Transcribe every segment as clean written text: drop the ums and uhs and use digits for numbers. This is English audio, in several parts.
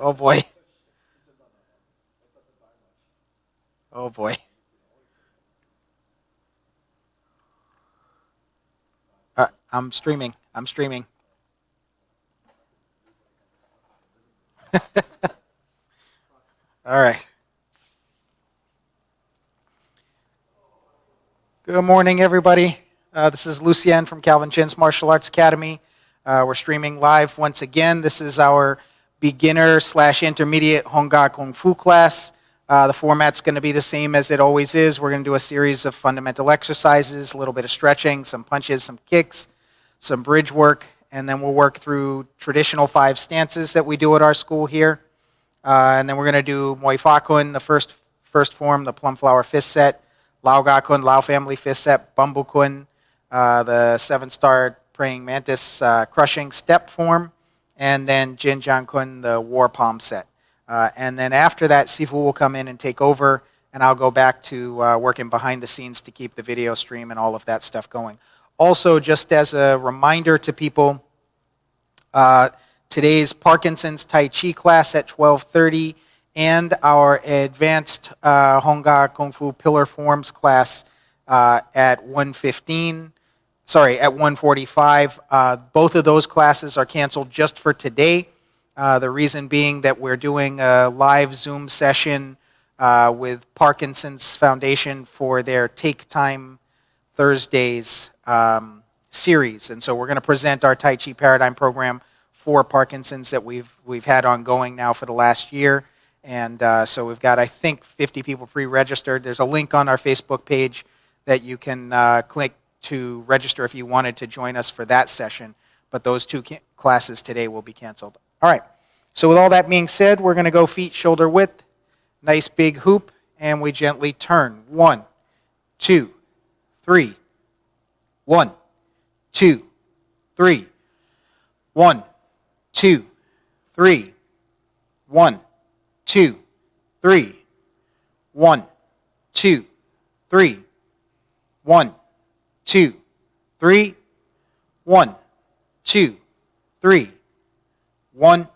Oh boy. Oh boy. I'm streaming. I'm streaming. All right. Good morning, everybody. This is Lucien from Calvin Chin's Martial Arts Academy. We're streaming live once again. This is our beginner/intermediate Hung Gar Kung Fu class. The format's going to be the same as it always is. We're going to do a series of fundamental exercises, a little bit of stretching, some punches, some kicks, some bridge work, and then we'll work through traditional 5 stances that we do at our school here. And then we're going to do Moy Fa Kuen, the first form, the Plum Flower Fist set, Lau Gar Kuen, Lau Family Fist set, Bung Kuen, the 7-star praying mantis crushing step form, and then Jin Jiang Kuen, the war palm set. And then after that, Sifu will come in and take over, and I'll go back to working behind the scenes to keep the video stream and all of that stuff going. Also, just as a reminder to people, today's Parkinson's Tai Chi class at 12:30 and our advanced Hung Gar Kung Fu Pillar Forms class at 1:45. Both of those classes are canceled just for today. The reason being that we're doing a live Zoom session with Parkinson's Foundation for their Take Time Thursdays series. And so we're going to present our Tai Chi Paradigm program for Parkinson's that we've had ongoing now for the last year. And so we've got, I think, 50 people pre-registered. There's a link on our Facebook page that you can click to register if you wanted to join us for that session. But those 2 classes today will be canceled. All right. So with all that being said, we're going to go feet shoulder width, nice big hoop, and we gently turn. 1, 2, 3. 1, 2, 3. 1, 2, 3. 1, 2, 3. 1, 2, 3. 1, 2, 3. 1, 2, 3. 1,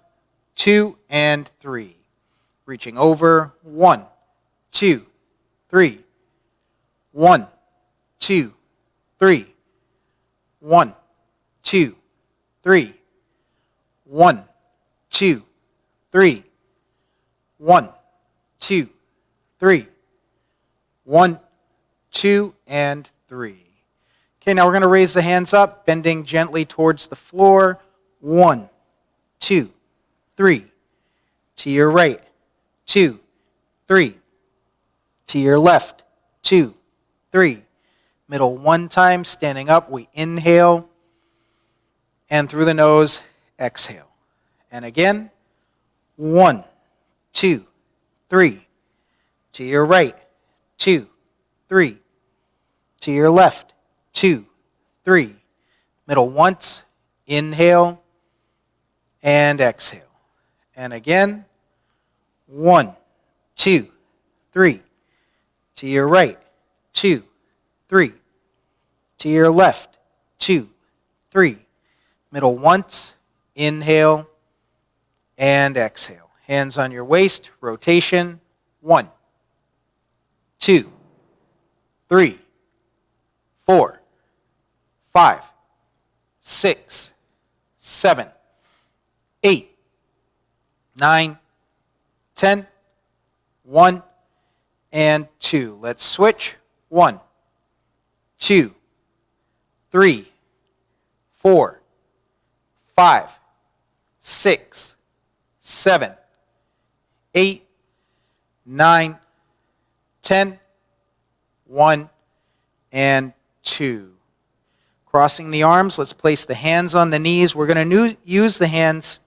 2, and 3. Reaching over. 1, 2, 3. 1, 2, 3. 1, 2, 3. 1, 2, 3. 1, 2, 3. 1, 2, and 3. Okay, now we're going to raise the hands up, bending gently towards the floor. 1, 2, 3. To your right. 2, 3. To your left. 2, 3. Middle 1 time, standing up, we inhale. And through the nose, exhale. And again, 1, 2, 3. To your right. 2, 3. To your left. 2, 3. Middle once, inhale, and exhale. And again, 1, 2, 3. To your right. 2, 3. To your left. 2, 3. Middle once, inhale, and exhale. Hands on your waist, rotation. 1, 2, 3, 4, 5, 6, 7, 8, 9, 10, 1, and 2. Let's switch. 1, 2, 3, 4, 5, 6, 7, 8, 9, 10, 1, and 2. Crossing the arms, let's place the hands on the knees. We're going to use the hands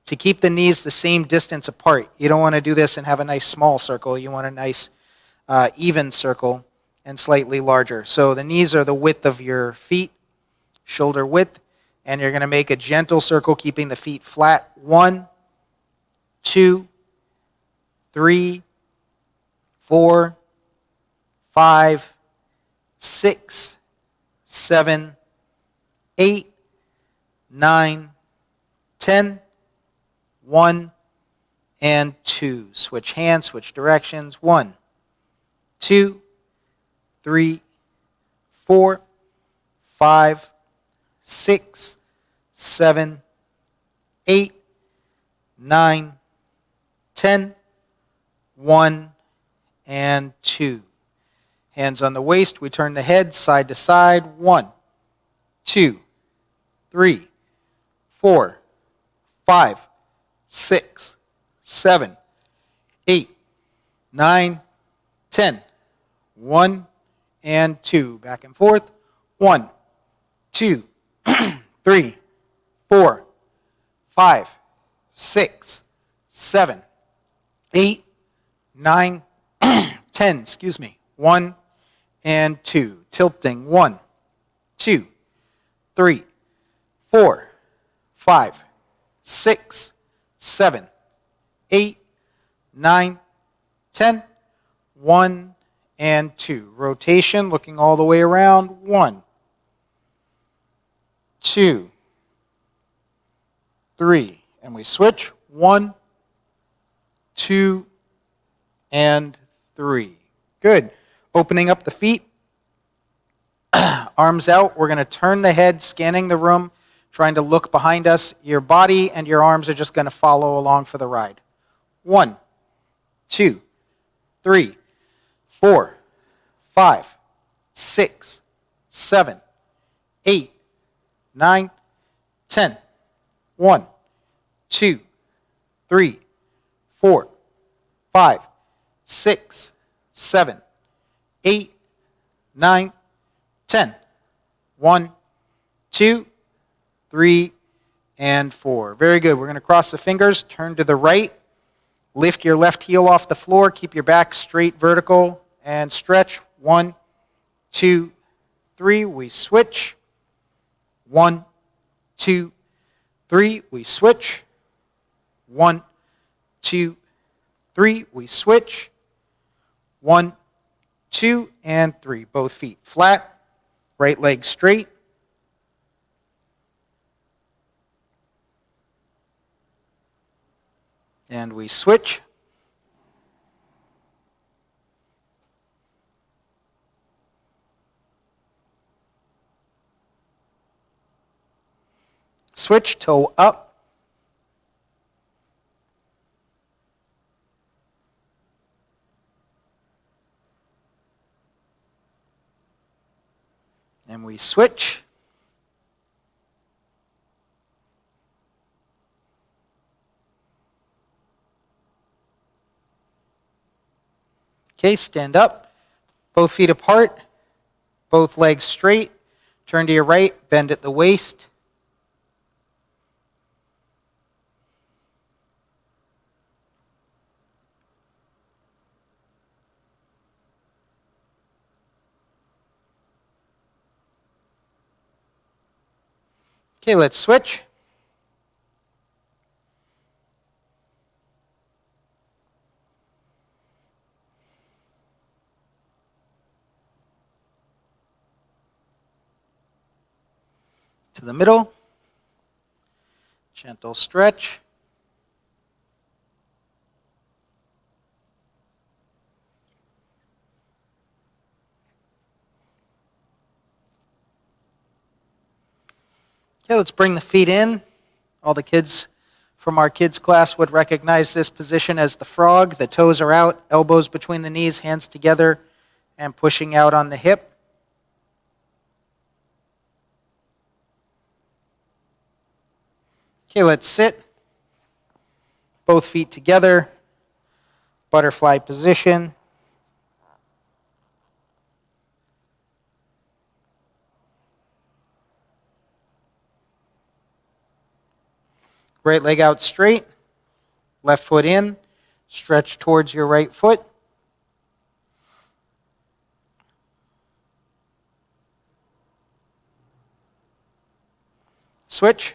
to keep the knees the same distance apart. You don't want to do this and have a nice small circle. You want a nice even circle and slightly larger. So the knees are the width of your feet, shoulder width, and you're going to make a gentle circle keeping the feet flat. 1, 2, 3, 4, 5, 6, 7, 8, 9, 10, 1 and 2. Switch hands, switch directions. 1, 2, 3, 4, 5, 6, 7, 8, 9, 10, 1 and 2. Hands on the waist, we turn the head side to side. 1, 2, 3, 4, 5, 6, 7, 8, 9, 10. 1 and 2. Back and forth. 1, 2, 3, 4, 5, 6, 7, 8, 9, 10. Excuse me. 1 and 2. Tilting. 1, 2, 3, 4, 5, 6, 7, 8, 9, 10. 1 and 2. Rotation, looking all the way around. 1, 2, 3. And we switch. 1, 2, and 3. Good. Opening up the feet. Arms out. We're going to turn the head, scanning the room, trying to look behind us. Your body and your arms are just going to follow along for the ride. 1, 2, 3, 4, 5, 6, 7, 8, 9, 10. 1, 2, 3, 4, 5, 6, 7, 8, 9, 10. 1, 2, 3, and 4. Very good. We're going to cross the fingers, turn to the right, lift your left heel off the floor, keep your back straight, vertical, and stretch. 1, 2, 3. We switch. 1, 2, 3. We switch. 1, 2, 3. We switch. 1, 2, and 3. Both feet flat. Right leg straight. And we switch. Switch, toe up. And we switch. Okay, stand up. Both feet apart. Both legs straight. Turn to your right, bend at the waist. Okay, let's switch. To the middle. Gentle stretch. Okay, let's bring the feet in. All the kids from our kids class would recognize this position as the frog. The toes are out, elbows between the knees, hands together, and pushing out on the hip. Okay, let's sit. Both feet together. Butterfly position. Right leg out straight, left foot in, stretch towards your right foot. Switch.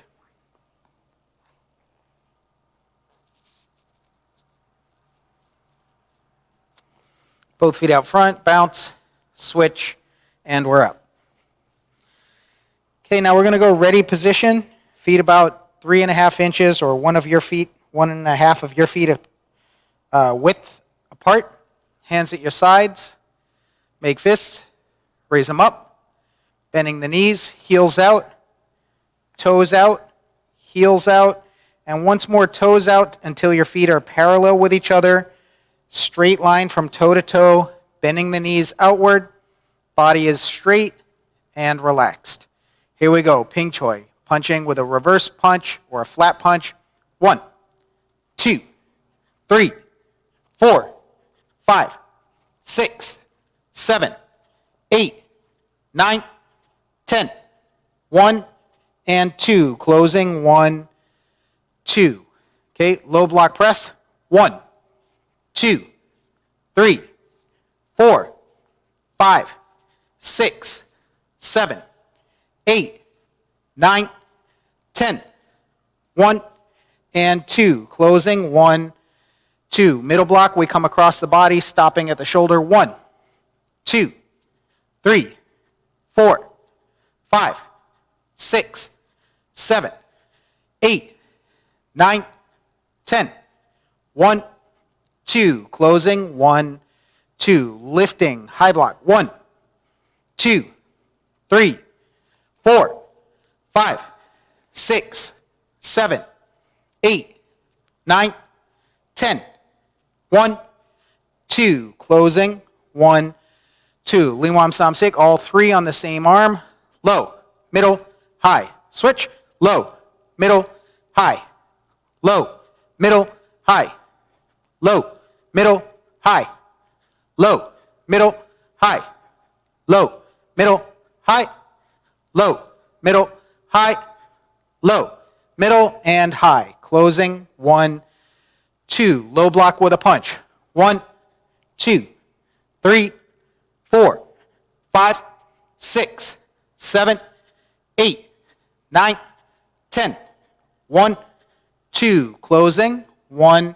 Both feet out front, bounce, switch, and we're up. Okay, now we're going to go ready position, feet about 3.5 inches or one of your feet 1.5 of your feet width apart, hands at your sides, make fists, raise them up, bending the knees, heels out, toes out, heels out, and once more toes out until your feet are parallel with each other, straight line from toe to toe, bending the knees outward, body is straight and relaxed. Here we go, Ping Choi, punching with a reverse punch or a flat punch. 1, 2, 3, 4, 5, 6, 7, 8, 9, 10. 1 and 2. Closing. 1, 2. Okay, low block press. 1, 2, 3, 4, 5, 6, 7, 8, 9, 10. 1 and 2. Closing. 1, 2. Middle block, we come across the body, stopping at the shoulder. 1, 2, 3, 4, 5, 6, 7, 8, 9, 10. 1, 2. Closing. 1, 2. Lifting. High block. 1, 2, 3, 4, 5, 6, 7, 8, 9, 10. 1, 2. Closing. 1, 2. Ling Wam Sam Sik. All three on the same arm. Low, middle, high. Switch. Low, middle, high. Low, middle, high. Low, middle, high. Low, middle, high. Low, middle, high. Low, middle, high. Low, middle, and high. Closing. 1, 2. Low block with a punch. 1, 2, 3, 4, 5, 6, 7, 8, 9, 10. 1, 2. Closing. 1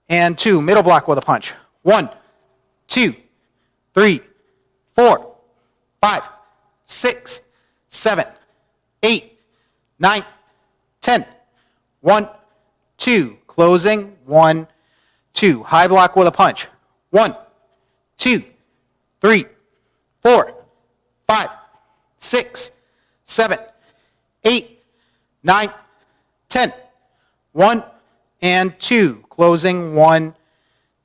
and 2. Middle block with a punch. 1, 2, 3, 4, 5, 6, 7, 8, 9, 10. 1, 2. Closing. 1, 2. High block with a punch. 1, 2, 3, 4, 5, 6, 7, 8, 9, 10. 1 and 2. Closing. 1,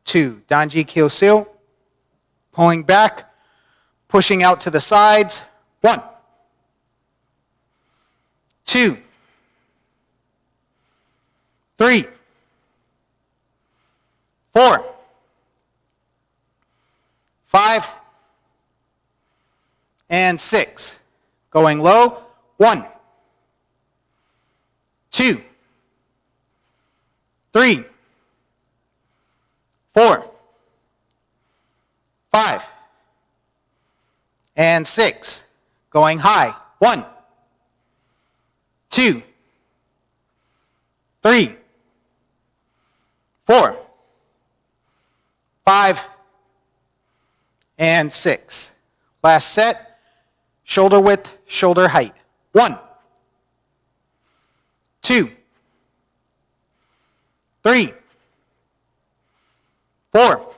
2. Danji Kyosil. Pulling back, pushing out to the sides. 1, 2, 3, 4, 5, and 6. Going low. 1, 2, 3, 4, 5, and 6. Going high. 1, 2, 3, 4, 5, and 6. Last set. Shoulder width, shoulder height. 1, 2, 3, 4,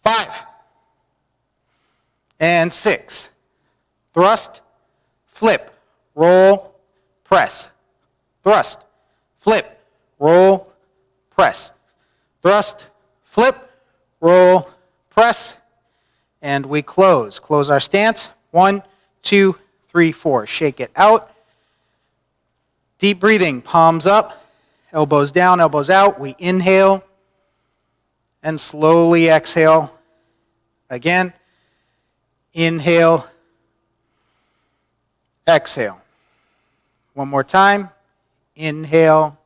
5, and 6. Thrust, flip, roll, press. Thrust, flip, roll, press. Thrust, flip, roll, press. And we close. Close our stance. 1, 2, 3, 4. Shake it out. Deep breathing. Palms up, elbows down, elbows out. We inhale and slowly exhale. Again. Inhale. Exhale. One more time. Inhale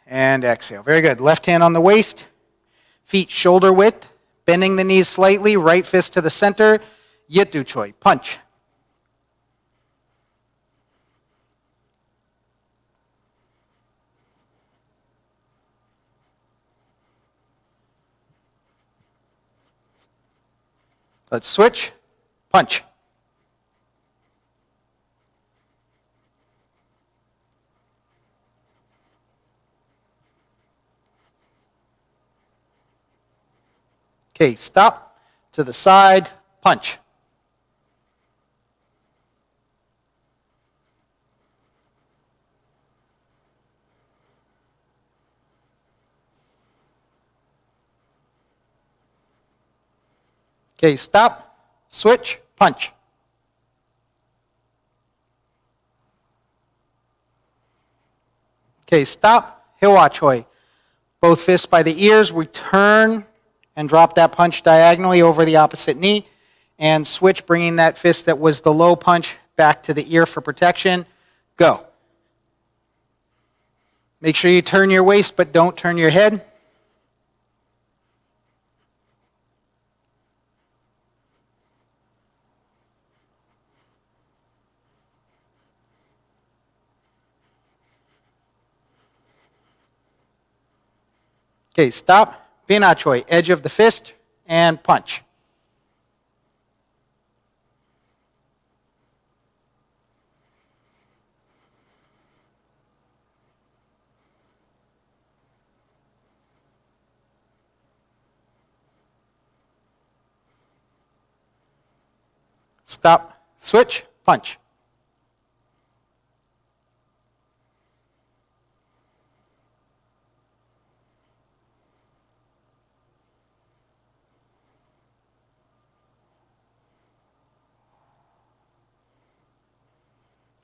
and exhale. Very good. Left hand on the waist. Feet shoulder width. Bending the knees slightly. Right fist to the center. Yit Du Choi. Punch. Let's switch. Punch. Okay, stop, to the side, punch. Okay, stop, switch, punch. Okay, stop, Hiwa Choi. Both fists by the ears, we turn and drop that punch diagonally over the opposite knee, and switch, bringing that fist that was the low punch back to the ear for protection. Go. Make sure you turn your waist, but don't turn your head. Okay, stop. Bina Choi, edge of the fist, and punch. Stop, switch, punch.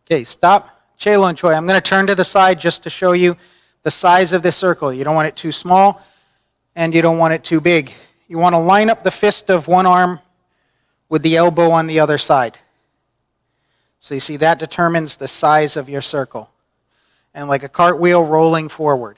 Okay, stop. Chelon Choi. I'm going to turn to the side just to show you the size of this circle. You don't want it too small, and you don't want it too big. You want to line up the fist of one arm with the elbow on the other side. So you see, that determines the size of your circle. And like a cartwheel, rolling forward.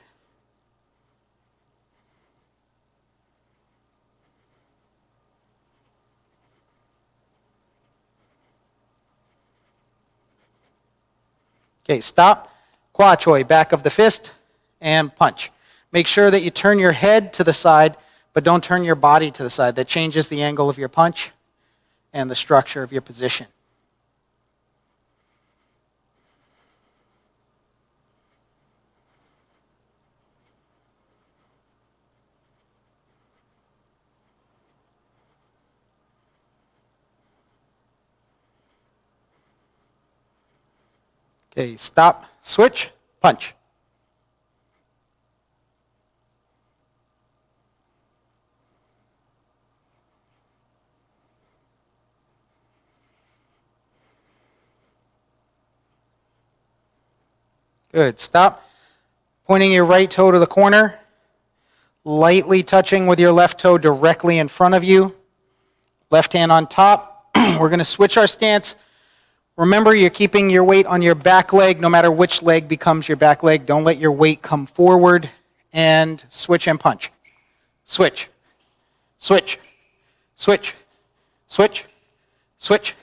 Okay, stop. Kwa Choi, back of the fist, and punch. Make sure that you turn your head to the side, but don't turn your body to the side. That changes the angle of your punch and the structure of your position. Okay, stop, switch, punch. Good, stop. Pointing your right toe to the corner, lightly touching with your left toe directly in front of you. Left hand on top. We're going to switch our stance. Remember, you're keeping your weight on your back leg, no matter which leg becomes your back leg. Don't let your weight come forward. And switch and punch. Switch. Switch. Switch. Switch. Switch.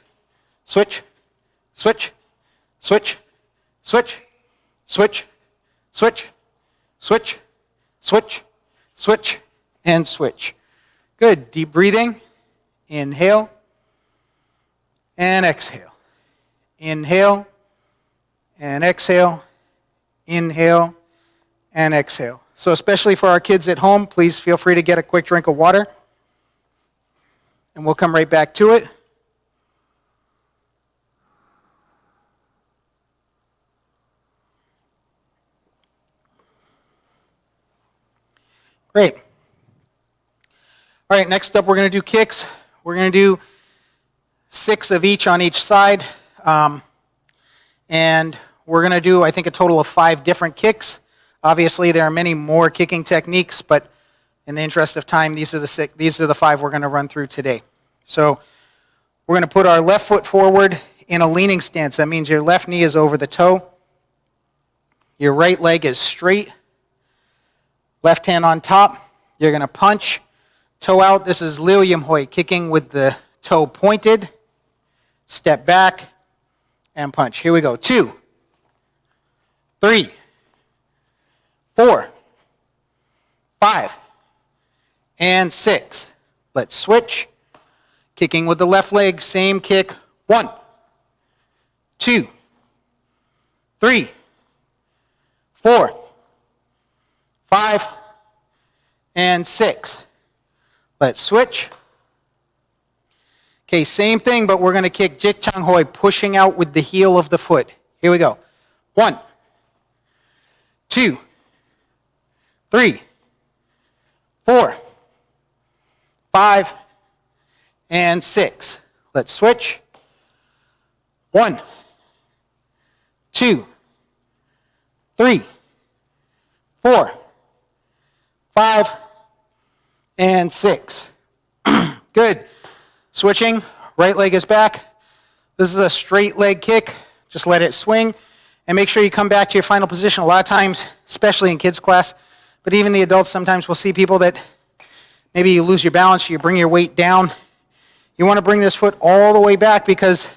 Switch. Switch. Switch. Switch. Switch. Switch. Switch. Switch. Switch. And switch. Good. Deep breathing. Inhale. And exhale. Inhale and exhale, inhale and exhale. So especially for our kids at home, please feel free to get a quick drink of water. And we'll come right back to it. Great. All right, next up we're going to do kicks. We're going to do 6 of each on each side. And we're going to do, I think, a total of 5 different kicks. Obviously, there are many more kicking techniques, but in the interest of time, these are the 5 we're going to run through today. So we're going to put our left foot forward in a leaning stance. That means your left knee is over the toe. Your right leg is straight. Left hand on top. You're going to punch. Toe out. This is Liu Yim Hoi, kicking with the toe pointed. Step back. And punch. Here we go. 2, 3, 4, 5, and 6. Let's switch. Kicking with the left leg, same kick. 1, 2, 3, 4, 5, and 6. Let's switch. Okay, same thing, but we're going to kick Jik Chang Hoi, pushing out with the heel of the foot. Here we go. 1, 2, 3, 4, 5, and 6. Let's switch. 1, 2, 3, 4, 5, and 6. Good. Switching, right leg is back. This is a straight leg kick. Just let it swing and make sure you come back to your final position. A lot of times, especially in kids class, but even the adults, sometimes we'll see people that maybe you lose your balance, you bring your weight down. You want to bring this foot all the way back because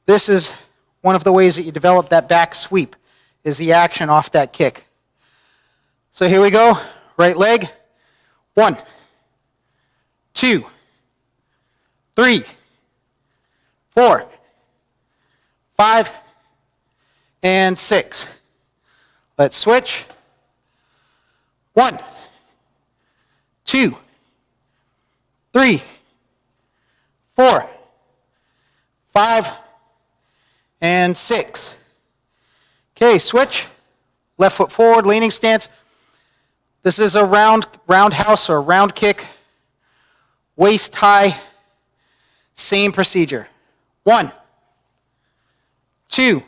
this is one of the ways that you develop that back sweep, is the action off that kick. So here we go, right leg. 1, 2, 3, 4, 5, and 6. Let's switch. 1, 2, 3, 4, 5, and 6. Okay, switch. Left foot forward, leaning stance. This is a roundhouse or round kick. Waist high. Same procedure. 1, 2,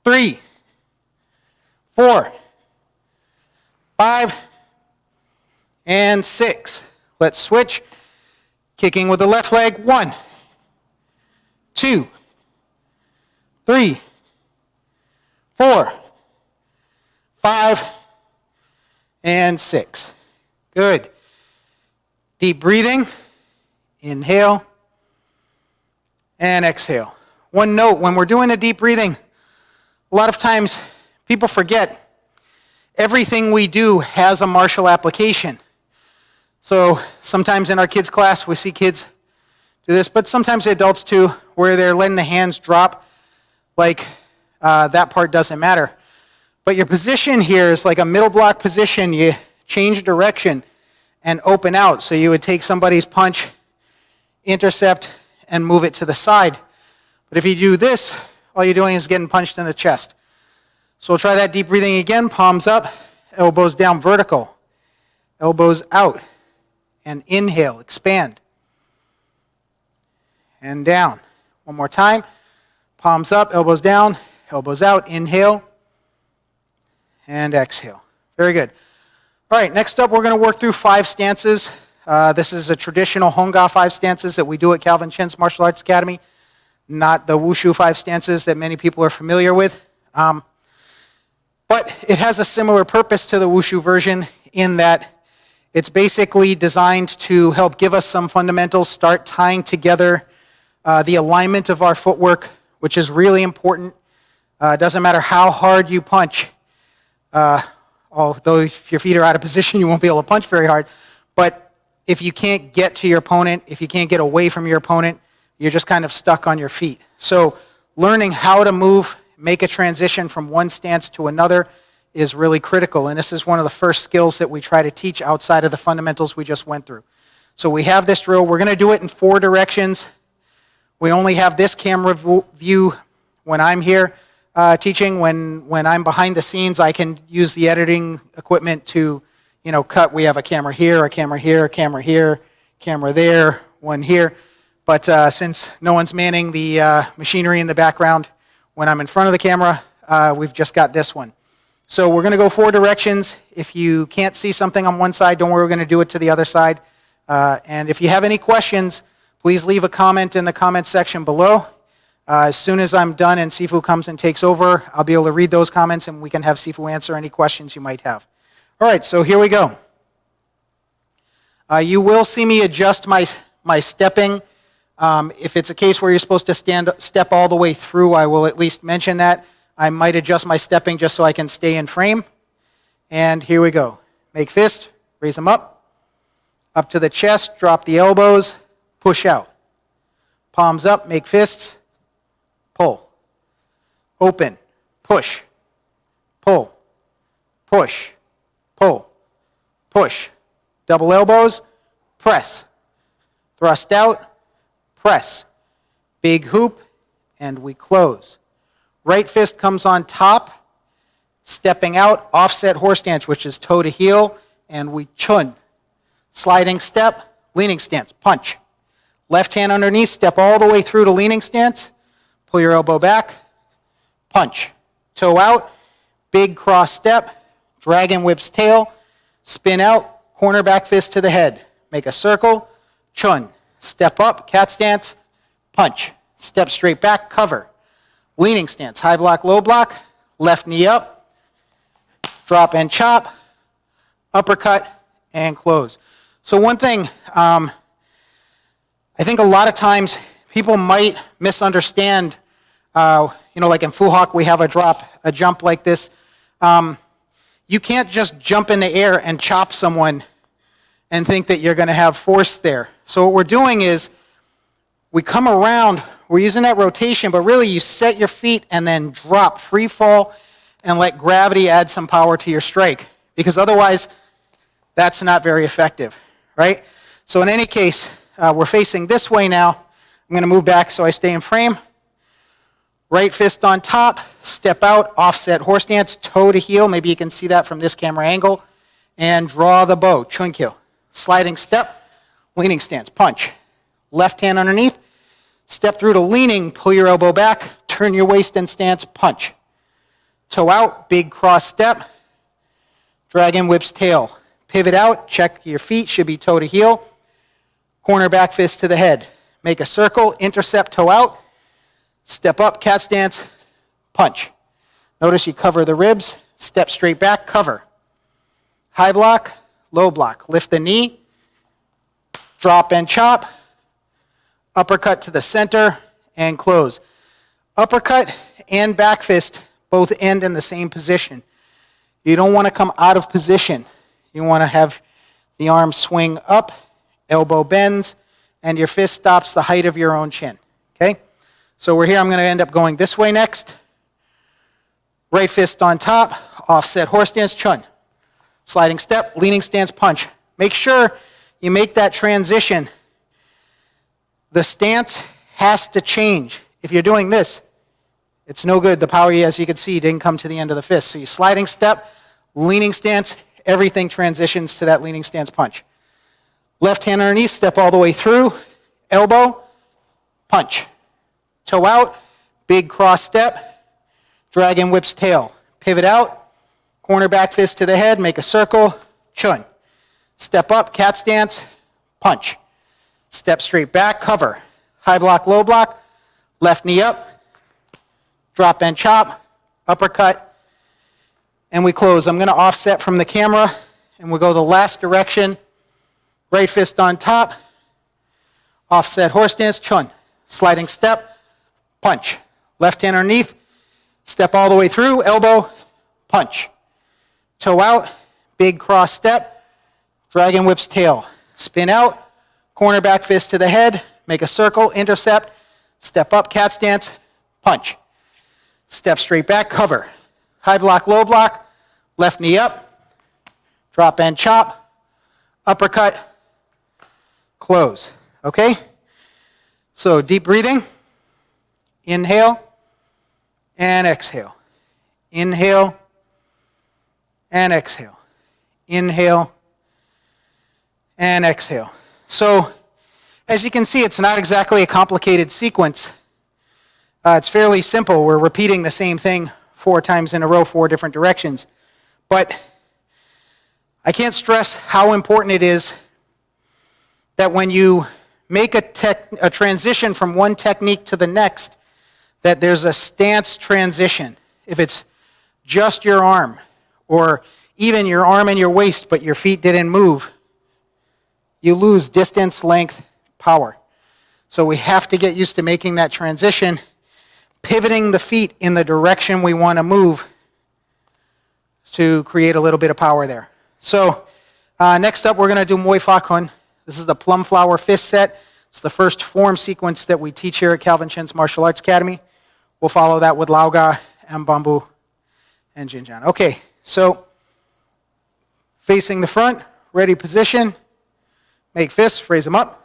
3, 4, 5, and 6. Let's switch. Kicking with the left leg. 1, 2, 3, 4, 5, and 6. Good. Deep breathing. Inhale and exhale. One note, when we're doing a deep breathing, a lot of times people forget everything we do has a martial application. So sometimes in our kids' class, we see kids do this, but sometimes the adults too, where they're letting the hands drop, like that part doesn't matter. But your position here is like a middle block position. You change direction and open out. So you would take somebody's punch, intercept, and move it to the side. But if you do this, all you're doing is getting punched in the chest. So we'll try that deep breathing again. Palms up, elbows down vertical, elbows out, and inhale, expand, and down. One more time. Palms up, elbows down, elbows out, inhale, and exhale. Very good. All right, next up we're going to work through 5 stances. This is a traditional Hung Gar 5 stances that we do at Calvin Chin's Martial Arts Academy, not the Wushu 5 stances that many people are familiar with. But it has a similar purpose to the Wushu version in that it's basically designed to help give us some fundamentals, start tying together the alignment of our footwork, which is really important. It doesn't matter how hard you punch, although if your feet are out of position, you won't be able to punch very hard. But if you can't get to your opponent, if you can't get away from your opponent, you're just kind of stuck on your feet. So learning how to move, make a transition from one stance to another is really critical. And this is one of the first skills that we try to teach outside of the fundamentals we just went through. So we have this drill. We're going to do it in 4 directions. We only have this camera view when I'm here teaching. When I'm behind the scenes, I can use the editing equipment to cut. We have a camera here, a camera here, a camera here, camera there, one here. But since no one's manning the machinery in the background when I'm in front of the camera, we've just got this one. So we're going to go 4 directions. If you can't see something on one side, don't worry, we're going to do it to the other side. And if you have any questions, please leave a comment in the comment section below. As soon as I'm done and Sifu comes and takes over, I'll be able to read those comments and we can have Sifu answer any questions you might have. All right, so here we go. You will see me adjust my stepping. If it's a case where you're supposed to step all the way through, I will at least mention that. I might adjust my stepping just so I can stay in frame. And here we go. Make fist, raise them up to the chest, drop the elbows, push out. Palms up, make fists, pull. Open, push, pull, push, pull, push. Double elbows, press. Thrust out, press. Big hoop, and we close. Right fist comes on top, stepping out, offset horse stance, which is toe to heel, and we chun. Sliding step, leaning stance, punch. Left hand underneath, step all the way through to leaning stance, pull your elbow back, punch. Toe out, big cross step, dragon whips tail, spin out, corner back fist to the head. Make a circle, chun. Step up, cat stance, punch. Step straight back, cover. Leaning stance, high block, low block, left knee up, drop and chop, uppercut, and close. So one thing, I think a lot of times people might misunderstand, like in Fu Hawk we have a jump like this. You can't just jump in the air and chop someone and think that you're going to have force there. So what we're doing is we come around, we're using that rotation, but really you set your feet and then drop, free fall, and let gravity add some power to your strike. Because otherwise, that's not very effective, right? So in any case, we're facing this way now. I'm going to move back so I stay in frame. Right fist on top, step out, offset horse stance, toe to heel. Maybe you can see that from this camera angle. And draw the bow, chunkyo. Sliding step, leaning stance, punch. Left hand underneath, step through to leaning, pull your elbow back, turn your waist in stance, punch. Toe out, big cross step, dragon whips tail. Pivot out, check your feet, should be toe to heel. Corner back fist to the head. Make a circle, intercept, toe out. Step up, cat stance, punch. Notice you cover the ribs, step straight back, cover. High block, low block. Lift the knee, drop and chop, uppercut to the center, and close. Uppercut and back fist both end in the same position. You don't want to come out of position. You want to have the arm swing up, elbow bends, and your fist stops the height of your own chin. Okay? So we're here. I'm going to end up going this way next. Right fist on top, offset horse stance, chun. Sliding step, leaning stance, punch. Make sure you make that transition. The stance has to change. If you're doing this, it's no good. The power, as you can see, didn't come to the end of the fist. So you sliding step, leaning stance, everything transitions to that leaning stance punch. Left hand underneath, step all the way through, elbow, punch. Toe out, big cross step, dragon whips tail. Pivot out, corner back fist to the head, make a circle, chun. Step up, cat stance, punch. Step straight back, cover. High block, low block, left knee up, drop and chop, uppercut, and we close. I'm going to offset from the camera, and we'll go the last direction. Right fist on top, offset horse stance, chun. Sliding step, punch. Left hand underneath, step all the way through, elbow, punch. Toe out, big cross step, dragon whips tail. Spin out, corner back fist to the head, make a circle, intercept, step up, cat stance, punch. Step straight back, cover. High block, low block, left knee up, drop and chop, uppercut, close. Okay? So deep breathing, inhale and exhale. Inhale and exhale. Inhale and exhale. So, as you can see, it's not exactly a complicated sequence. It's fairly simple. We're repeating the same thing 4 times in a row, 4 different directions. But I can't stress how important it is that when you make a transition from one technique to the next, that there's a stance transition. If it's just your arm, or even your arm and your waist, but your feet didn't move, you lose distance, length, power. So we have to get used to making that transition, pivoting the feet in the direction we want to move to create a little bit of power there. So next up, we're going to do Moy Fa Kuen. This is the Plum Flower Fist set. It's the first form sequence that we teach here at Calvin Chin's Martial Arts Academy. We'll follow that with Lau Gar and Bamboo and Jinjan. Okay, so facing the front, ready position. Make fists, raise them up.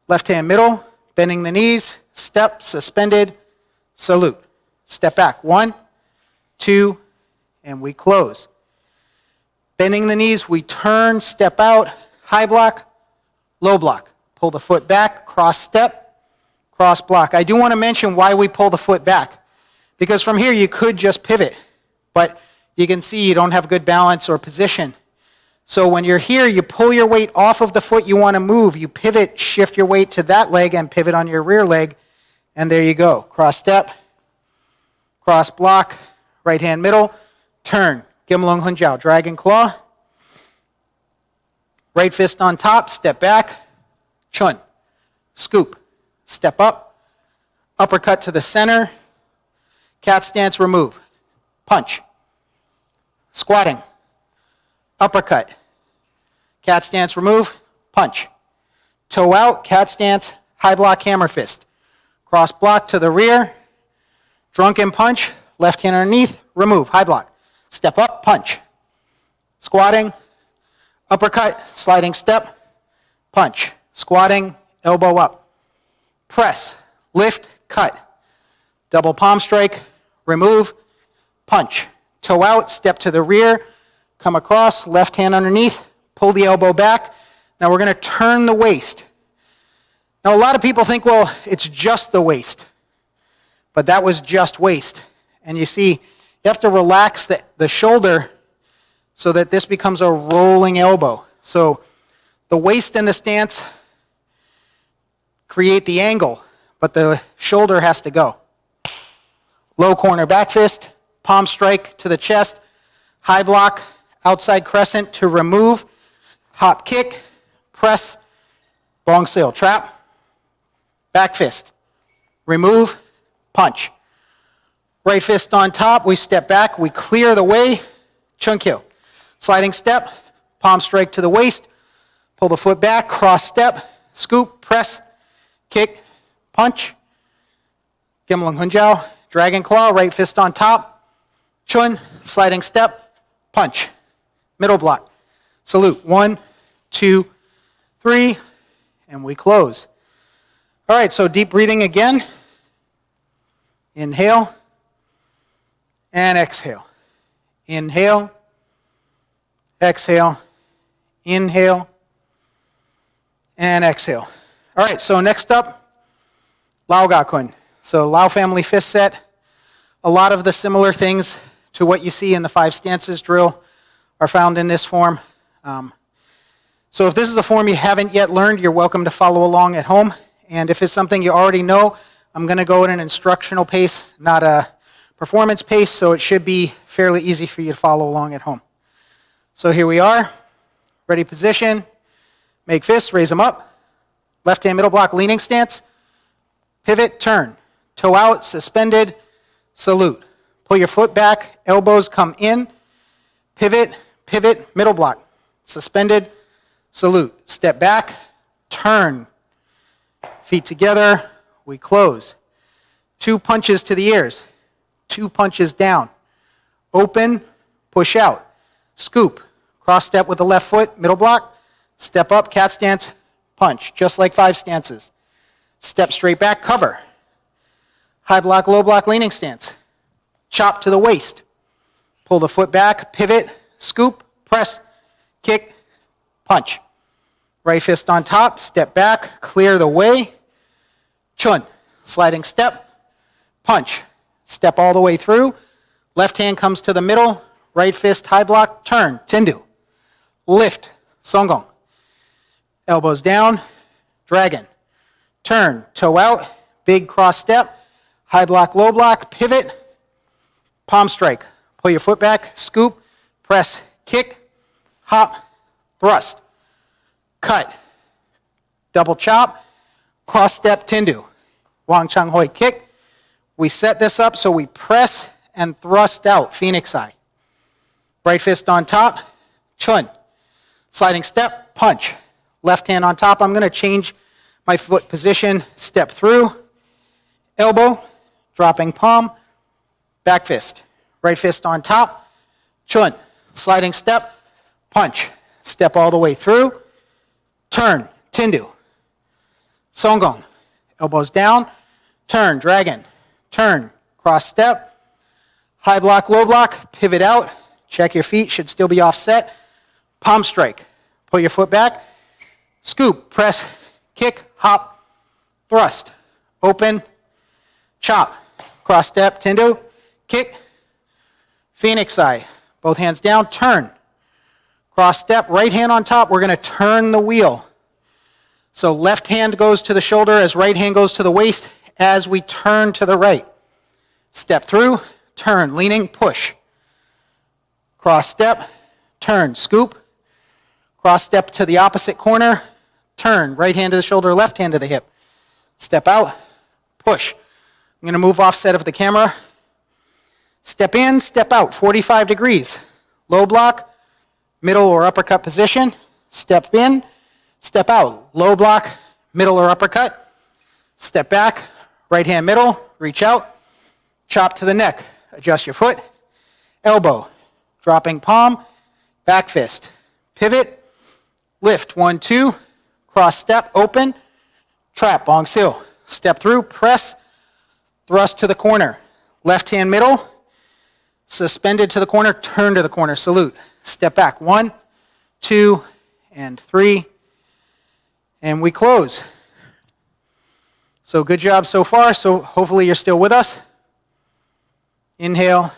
Left hand middle, bending the knees, step, suspended, salute. Step back, 1, 2, and we close. Bending the knees, we turn, step out, high block, low block. Pull the foot back, cross step, cross block. I do want to mention why we pull the foot back, because from here you could just pivot, but you can see you don't have good balance or position. So when you're here, you pull your weight off of the foot you want to move. You pivot, shift your weight to that leg and pivot on your rear leg, and there you go. Cross step, cross block, right hand middle, turn. Gimlung Hunjiao, dragon claw. Right fist on top, step back, chun. Scoop, step up, uppercut to the center, cat stance, remove. Punch. Squatting, uppercut, cat stance, remove, punch. Toe out, cat stance, high block, hammer fist. Cross block to the rear, drunken punch, left hand underneath, remove, high block. Step up, punch. Squatting, uppercut, sliding step, punch. Squatting, elbow up. Press, lift, cut. Double palm strike, remove, punch. Toe out, step to the rear, come across, left hand underneath, pull the elbow back. Now we're going to turn the waist. Now a lot of people think, well, it's just the waist. But that was just waist. And you see, you have to relax the shoulder so that this becomes a rolling elbow. So the waist and the stance create the angle, but the shoulder has to go. Low corner back fist, palm strike to the chest, high block, outside crescent to remove, hop kick, press, bong sail trap, back fist, remove, punch. Right fist on top, we step back, we clear the way, chun kyo. Sliding step, palm strike to the waist, pull the foot back, cross step, scoop, press, kick, punch. Gimlung Hunjiao, dragon claw, right fist on top, chun, sliding step, punch. Middle block, salute, 1, 2, 3, and we close. All right, so deep breathing again. Inhale and exhale. Inhale, exhale, inhale, and exhale. All right, so next up, Lau Gar Kuen. So Lau Family Fist set. A lot of the similar things to what you see in the 5 stances drill are found in this form. So if this is a form you haven't yet learned, you're welcome to follow along at home. And if it's something you already know, I'm going to go at an instructional pace, not a performance pace, so it should be fairly easy for you to follow along at home. So here we are, ready position, make fists, raise them up, left hand middle block leaning stance, pivot, turn, toe out, suspended, salute. Pull your foot back, elbows come in, pivot, pivot, middle block, suspended, salute. Step back, turn, feet together, we close. 2 punches to the ears, 2 punches down. Open, push out, scoop, cross step with the left foot, middle block, step up, cat stance, punch, just like 5 stances. Step straight back, cover. High block, low block, leaning stance. Chop to the waist. Pull the foot back, pivot, scoop, press, kick, punch. Right fist on top, step back, clear the way. Chun, sliding step, punch. Step all the way through. Left hand comes to the middle, right fist, high block, turn, tindu. Lift, songgong. Elbows down, dragon. Turn, toe out, big cross step, high block, low block, pivot, palm strike. Pull your foot back, scoop, press, kick, hop, thrust, cut, double chop, cross step, tindu. Wang Chang Hoi kick. We set this up so we press and thrust out, phoenix eye. Right fist on top, chun. Sliding step, punch. Left hand on top, I'm going to change my foot position, step through, elbow, dropping palm, back fist. Right fist on top, chun. Sliding step, punch. Step all the way through, turn, Tindu. Songgong, elbows down, turn, dragon, turn, cross step, high block, low block, pivot out, check your feet, should still be offset, palm strike, pull your foot back, scoop, press, kick, hop, thrust, open, chop, cross step, Tindu, kick, Phoenix Sai, both hands down, turn, cross step, right hand on top, we're going to turn the wheel. So left hand goes to the shoulder as right hand goes to the waist as we turn to the right. Step through, turn, leaning, push. Cross step, turn, scoop. Cross step to the opposite corner, turn, right hand to the shoulder, left hand to the hip. Step out, push. I'm going to move offset of the camera. Step in, step out, 45 degrees. Low block, middle or uppercut position. Step in, step out, low block, middle or uppercut. Step back, right hand middle, reach out, chop to the neck. Adjust your foot, elbow, dropping palm, back fist. Pivot, lift, 1, 2, cross step, open, trap, bong seal. Step through, press, thrust to the corner. Left hand middle, suspended to the corner, turn to the corner, salute. Step back, 1, 2, and 3. And we close. So good job so far. So hopefully you're still with us. Inhale,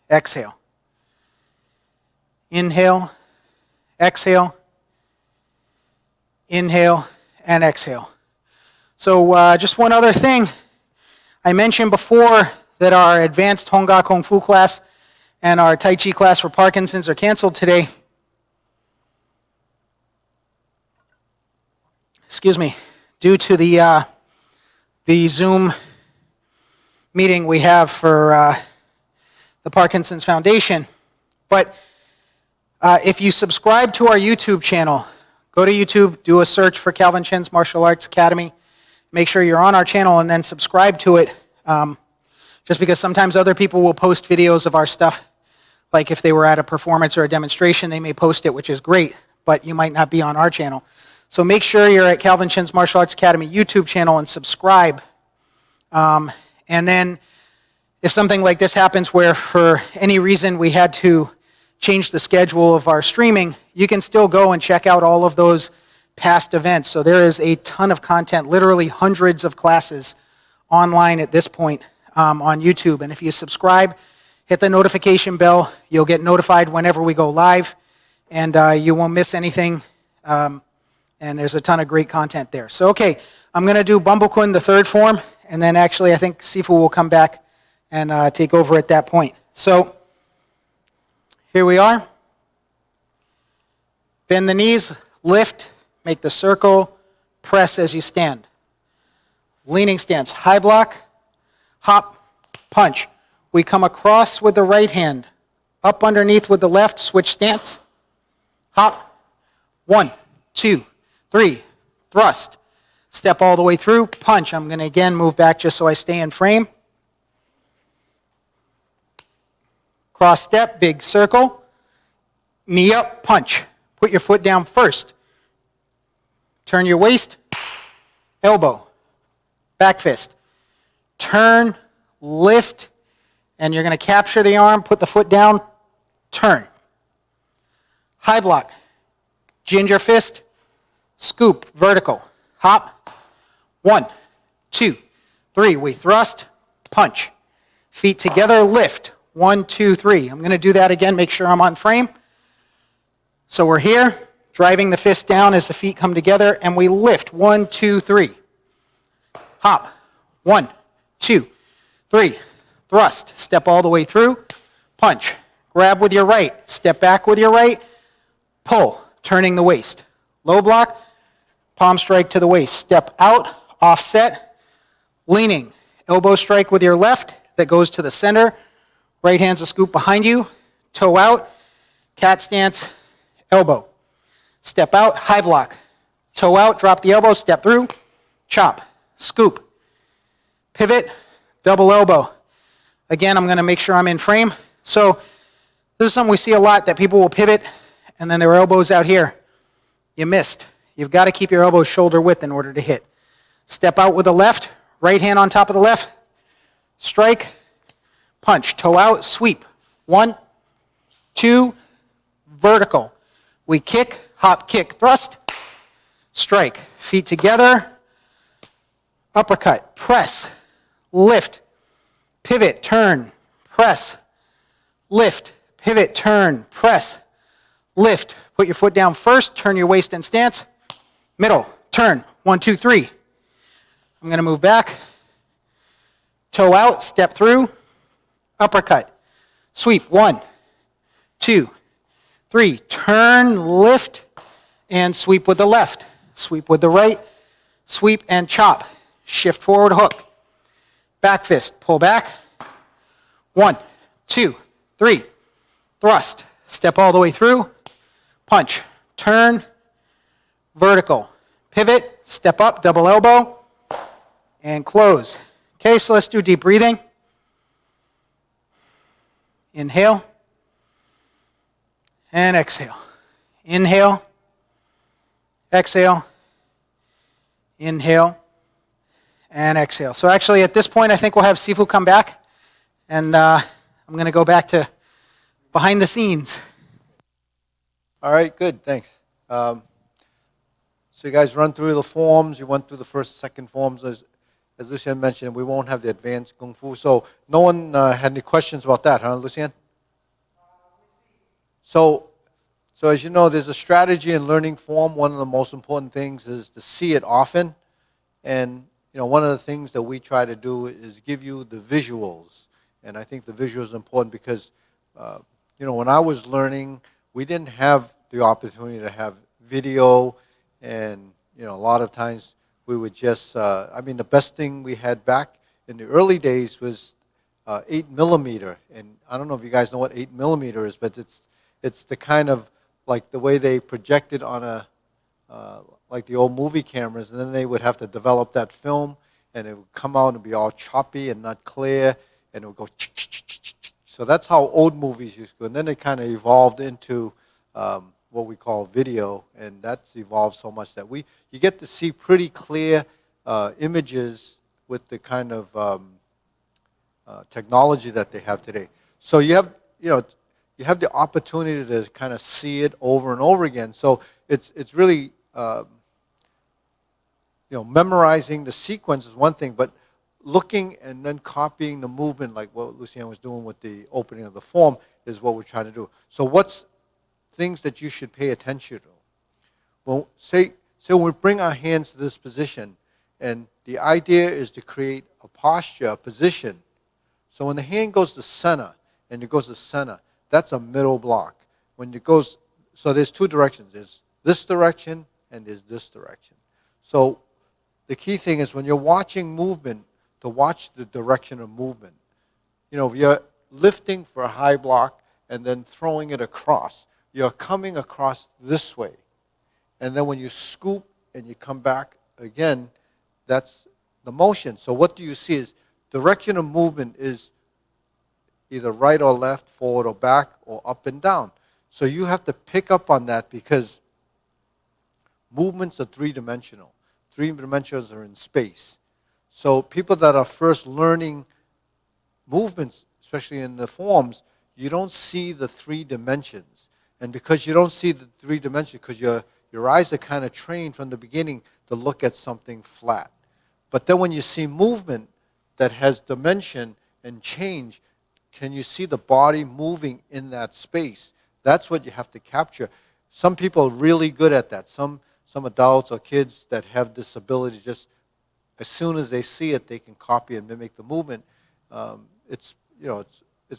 exhale. Inhale, exhale. Inhale and exhale. So just one other thing. I mentioned before that our advanced Hung Gar Kung Fu class and our Tai Chi class for Parkinson's are canceled today. Excuse me, due to the Zoom meeting we have for the Parkinson's Foundation. But if you subscribe to our YouTube channel, go to YouTube, do a search for Calvin Chen's Martial Arts Academy. Make sure you're on our channel and then subscribe to it. Just because sometimes other people will post videos of our stuff. Like if they were at a performance or a demonstration, they may post it, which is great, but you might not be on our channel. So make sure you're at Calvin Chen's Martial Arts Academy YouTube channel and subscribe. And then if something like this happens where for any reason we had to change the schedule of our streaming, you can still go and check out all of those past events. So there is a ton of content, literally hundreds of classes online at this point on YouTube. And if you subscribe, hit the notification bell, you'll get notified whenever we go live, and you won't miss anything. And there's a ton of great content there. So, okay, I'm going to do Bumbukun, the third form, and then actually I think Sifu will come back and take over at that point. So, here we are. Bend the knees, lift, make the circle, press as you stand. Leaning stance, high block, hop, punch. We come across with the right hand, up underneath with the left, switch stance, hop, 1, 2, 3, thrust, step all the way through, punch. I'm going to again move back just so I stay in frame. Cross step, big circle, knee up, punch. Put your foot down first. Turn your waist, elbow, back fist. Turn, lift, and you're going to capture the arm, put the foot down, turn. High block, ginger fist, scoop, vertical, hop, 1, 2, 3. We thrust, punch. Feet together, lift, 1, 2, 3. I'm going to do that again, make sure I'm on frame. So we're here, driving the fist down as the feet come together, and we lift, 1, 2, 3. Hop, 1, 2, 3. Thrust, step all the way through, punch. Grab with your right, step back with your right, pull, turning the waist. Low block, palm strike to the waist. Step out, offset, leaning. Elbow strike with your left that goes to the center. Right hand's a scoop behind you. Toe out, cat stance, elbow. Step out, high block. Toe out, drop the elbow, step through, chop, scoop. Pivot, double elbow. Again, I'm going to make sure I'm in frame. So this is something we see a lot, that people will pivot and then their elbow's out here. You missed. You've got to keep your elbows shoulder width in order to hit. Step out with the left, right hand on top of the left, strike, punch, toe out, sweep. 1, 2, vertical. We kick, hop, kick, thrust, strike. Feet together, uppercut, press, lift, pivot, turn, press, lift, pivot, turn, press, lift. Put your foot down first, turn your waist in stance, middle, turn, 1, 2, 3. I'm going to move back, toe out, step through, uppercut, sweep, 1, 2, 3. Turn, lift, and sweep with the left. Sweep with the right, sweep and chop. Shift forward, hook. Back fist, pull back. 1, 2, 3. Thrust, step all the way through. Punch, turn, vertical. Pivot, step up, double elbow, and close. Okay, so let's do deep breathing. Inhale and exhale. Inhale, exhale, inhale, and exhale. So actually at this point I think we'll have Sifu come back, and I'm going to go back to behind the scenes. All right, good, thanks. So you guys run through the forms, you went through the first, second forms. As Lucien mentioned, we won't have the advanced Kung Fu. So no one had any questions about that, huh, Lucien? So as you know, there's a strategy in learning form. One of the most important things is to see it often. And one of the things that we try to do is give you the visuals. And I think the visuals is important because, when I was learning, we didn't have the opportunity to have video. And, a lot of times we would just, the best thing we had back in the early days was 8mm. And I don't know if you guys know what 8mm is, but it's the kind of, like the way they projected on like the old movie cameras, and then they would have to develop that film, and it would come out and be all choppy and not clear, and it would go ch-ch-ch-ch-ch. So that's how old movies used to go. And then it kind of evolved into what we call video, and that's evolved so much that you get to see pretty clear images with the kind of technology that they have today. So you have the opportunity to kind of see it over and over again. So it's really, memorizing the sequence is one thing, but looking and then copying the movement, like what Lucien was doing with the opening of the form, is what we're trying to do. So what's things that you should pay attention to? Well, say we bring our hands to this position, and the idea is to create a posture, a position. So when the hand goes to center, and it goes to center, that's a middle block. When it goes, so there's two directions. There's this direction and there's this direction. So the key thing is when you're watching movement, to watch the direction of movement. If you're lifting for a high block and then throwing it across, you're coming across this way. And then when you scoop and you come back again, that's the motion. So what do you see is direction of movement is either right or left, forward or back, or up and down. So you have to pick up on that because movements are three-dimensional. Three dimensions are in space. So people that are first learning movements, especially in the forms, you don't see the 3 dimensions. And because you don't see the 3 dimensions, because your eyes are kind of trained from the beginning to look at something flat. But then when you see movement that has dimension and change, can you see the body moving in that space? That's what you have to capture. Some people are really good at that. Some adults or kids that have this ability, just as soon as they see it, they can copy and mimic the movement. It's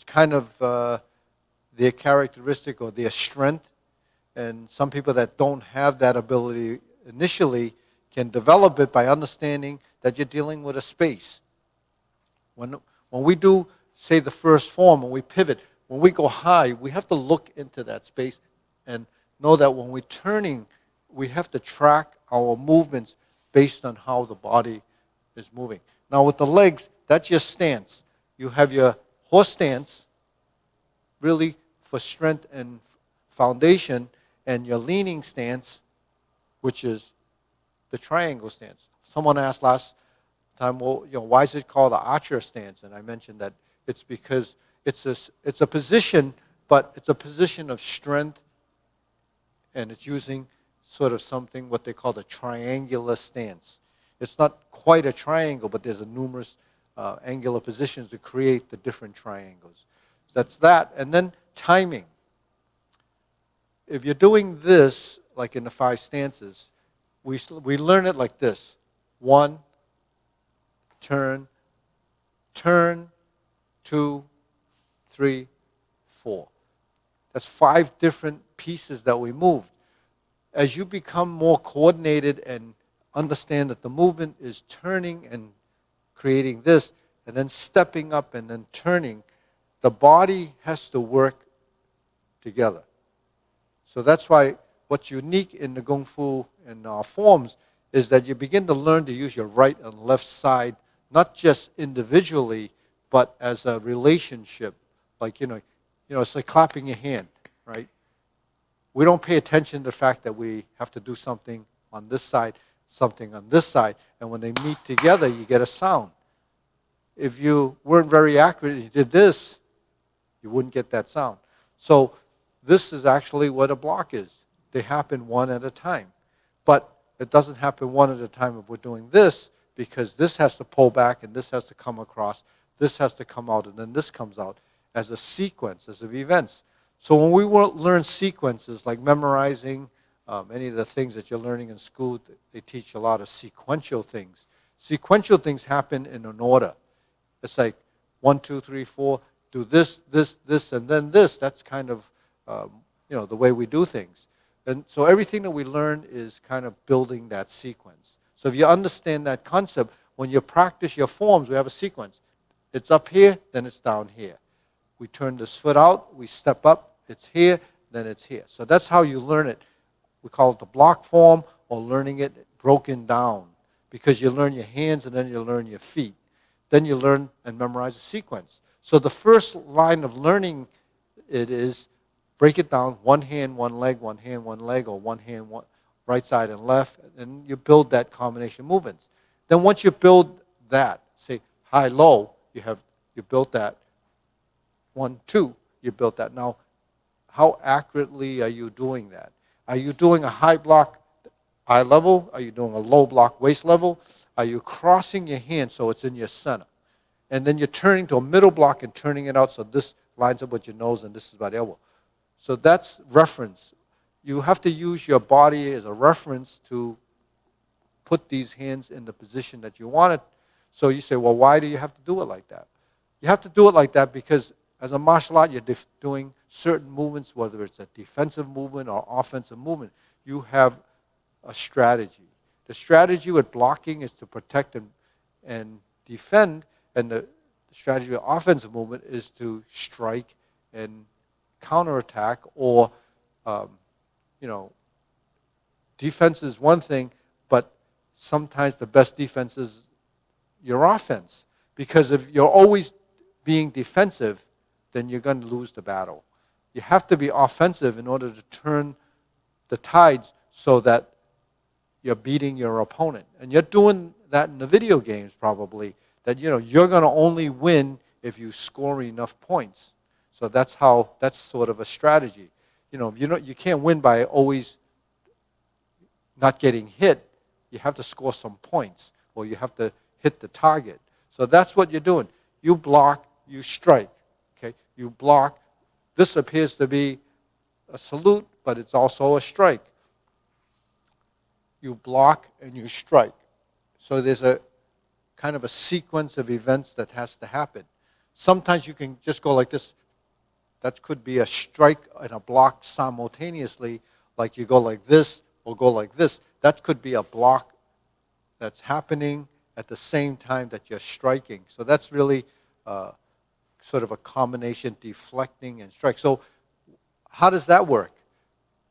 kind of their characteristic or their strength. And some people that don't have that ability initially can develop it by understanding that you're dealing with a space. When we do, say, the first form, when we pivot, when we go high, we have to look into that space and know that when we're turning, we have to track our movements based on how the body is moving. Now with the legs, that's your stance. You have your horse stance, really for strength and foundation, and your leaning stance which is the triangle stance. Someone asked last time, well, why is it called the archer stance? And I mentioned that it's because it's a position, but it's a position of strength, and it's using sort of something, what they call the triangular stance. It's not quite a triangle, but there's a numerous angular positions to create the different triangles. That's that. And then timing. If you're doing this, like in the 5 stances, we learn it like this. 1, turn, turn, 2, 3, 4. That's 5 different pieces that we moved. As you become more coordinated and understand that the movement is turning and creating this, and then stepping up and then turning, the body has to work together. So that's why what's unique in the Kung Fu and our forms is that you begin to learn to use your right and left side, not just individually, but as a relationship. Like, it's like clapping your hand, right? We don't pay attention to the fact that we have to do something on this side, something on this side, and when they meet together, you get a sound. If you weren't very accurate, you did this, you wouldn't get that sound. So this is actually what a block is. They happen one at a time. But it doesn't happen one at a time if we're doing this, because this has to pull back and this has to come across, this has to come out, and then this comes out as a sequence, as of events. So when we learn sequences, like memorizing any of the things that you're learning in school, they teach a lot of sequential things. Sequential things happen in an order. It's like 1, 2, 3, 4, do this, this, this, and then this. That's kind of the way we do things. And so everything that we learn is kind of building that sequence. So if you understand that concept, when you practice your forms, we have a sequence. It's up here, then it's down here. We turn this foot out, we step up, it's here, then it's here. So that's how you learn it. We call it the block form, or learning it broken down, because you learn your hands and then you learn your feet. Then you learn and memorize a sequence. So the first line of learning it is break it down, one hand, one leg, one hand, one leg, or one hand, right side and left, and you build that combination movements. Then once you build that, say high, low, you built that. 1, 2, you built that. Now, how accurately are you doing that? Are you doing a high block, eye level? Are you doing a low block, waist level? Are you crossing your hand so it's in your center? And then you're turning to a middle block and turning it out so this lines up with your nose and this is by the elbow. So that's reference. You have to use your body as a reference to put these hands in the position that you want it. So you say, well, why do you have to do it like that? You have to do it like that because as a martial art, you're doing certain movements, whether it's a defensive movement or offensive movement. You have a strategy. The strategy with blocking is to protect and defend, and the strategy with offensive movement is to strike and counterattack, or, defense is one thing, but sometimes the best defense is your offense. Because if you're always being defensive, then you're going to lose the battle. You have to be offensive in order to turn the tides so that you're beating your opponent. And you're doing that in the video games probably, that you're going to only win if you score enough points. So that's sort of a strategy. You can't win by always not getting hit. You have to score some points, or you have to hit the target. So that's what you're doing. You block, you strike. Okay? You block. This appears to be a salute, but it's also a strike. You block and you strike. So there's a kind of a sequence of events that has to happen. Sometimes you can just go like this. That could be a strike and a block simultaneously, like you go like this or go like this. That could be a block that's happening at the same time that you're striking. So that's really sort of a combination, deflecting and strike. So how does that work?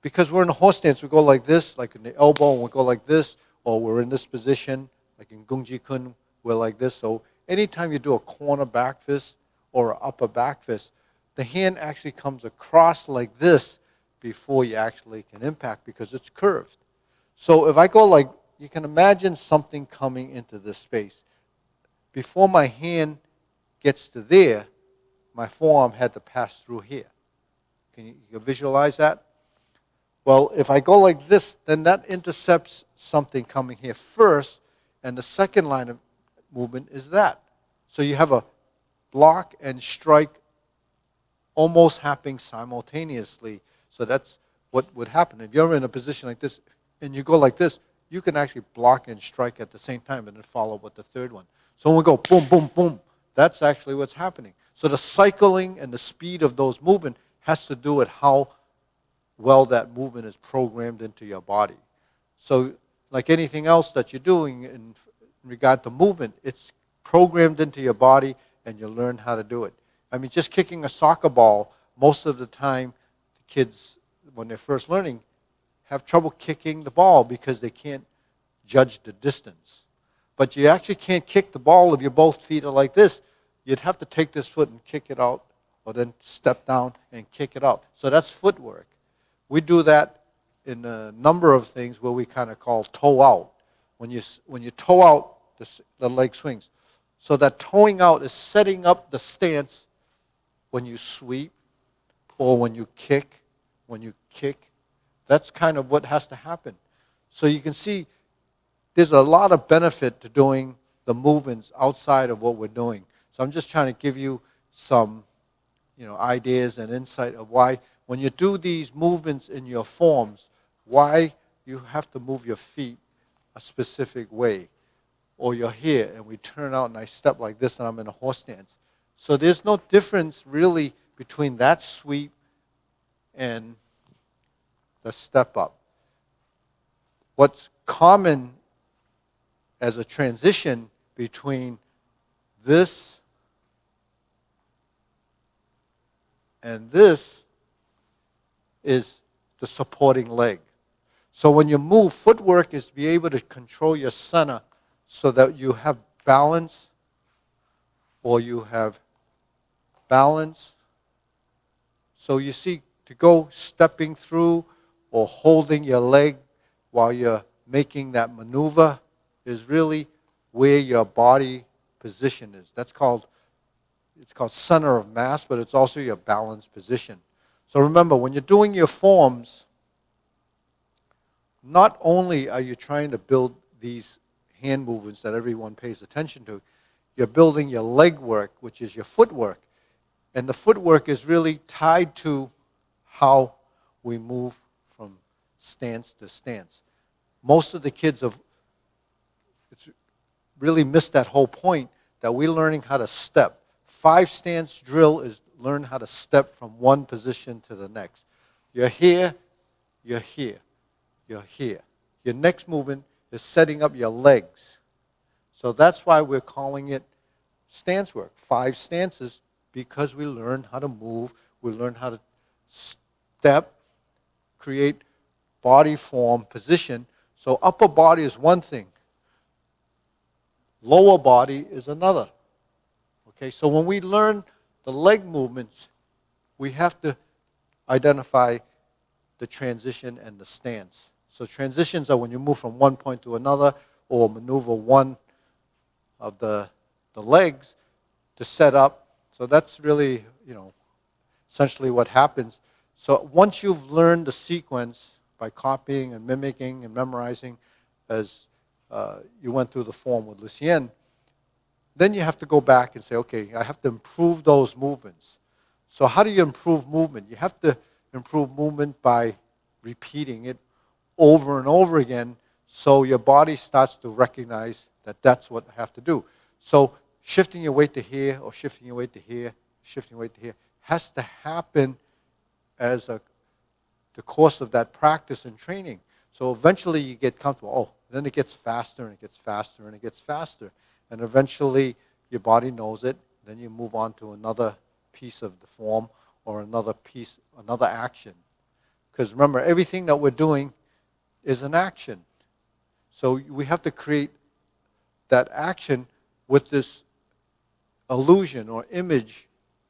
Because we're in a horse stance, we go like this, like in the elbow, and we go like this, or we're in this position, like in Gung Ji Kun, we're like this. So anytime you do a corner back fist or an upper back fist, the hand actually comes across like this before you actually can impact, because it's curved. So if I go like, you can imagine something coming into this space. Before my hand gets to there, my forearm had to pass through here. Can you visualize that? Well, if I go like this, then that intercepts something coming here first, and the second line of movement is that. So you have a block and strike almost happening simultaneously. So that's what would happen. If you're in a position like this and you go like this, you can actually block and strike at the same time and then follow with the third one. So when we go boom, boom, boom, that's actually what's happening. So the cycling and the speed of those movements has to do with how well that movement is programmed into your body. So like anything else that you're doing in regard to movement, it's programmed into your body and you learn how to do it. I mean, just kicking a soccer ball, most of the time, the kids, when they're first learning, have trouble kicking the ball because they can't judge the distance. But you actually can't kick the ball if your both feet are like this. You'd have to take this foot and kick it out, or then step down and kick it out. So that's footwork. We do that in a number of things where we kind of call toe out. When you toe out, the leg swings. So that toeing out is setting up the stance when you sweep or when you kick. That's kind of what has to happen. So you can see there's a lot of benefit to doing the movements outside of what we're doing. So I'm just trying to give you some ideas and insight of why when you do these movements in your forms, why you have to move your feet a specific way. Or you're here and we turn out and I step like this and I'm in a horse stance. So there's no difference really between that sweep and the step up. What's common as a transition between this and this is the supporting leg. So when you move, footwork is to be able to control your center so that you have balance, or you have balance. So you see, to go stepping through or holding your leg while you're making that maneuver is really where your body position is. It's called center of mass, but it's also your balance position. So remember, when you're doing your forms, not only are you trying to build these hand movements that everyone pays attention to, you're building your leg work, which is your footwork. And the footwork is really tied to how we move from stance to stance. Most of the kids have really missed that whole point that we're learning how to step. 5-stance drill is learn how to step from one position to the next. You're here, you're here, you're here. Your next movement is setting up your legs. So that's why we're calling it stance work. 5 stances, because we learn how to move, we learn how to step, create body form, position. So upper body is one thing. Lower body is another. Okay, so when we learn the leg movements, we have to identify the transition and the stance. So transitions are when you move from one point to another or maneuver one of the legs to set up. So that's really, essentially what happens. So once you've learned the sequence by copying and mimicking and memorizing as you went through the form with Lucien, then you have to go back and say, okay, I have to improve those movements. So how do you improve movement? You have to improve movement by repeating it over and over again so your body starts to recognize that that's what I have to do. So shifting your weight to here or shifting your weight to here, shifting your weight to here has to happen as the course of that practice and training. So eventually you get comfortable. Then it gets faster and it gets faster and it gets faster. And eventually your body knows it. Then you move on to another piece of the form or another piece, another action. Because remember, everything that we're doing is an action. So we have to create that action with this illusion or image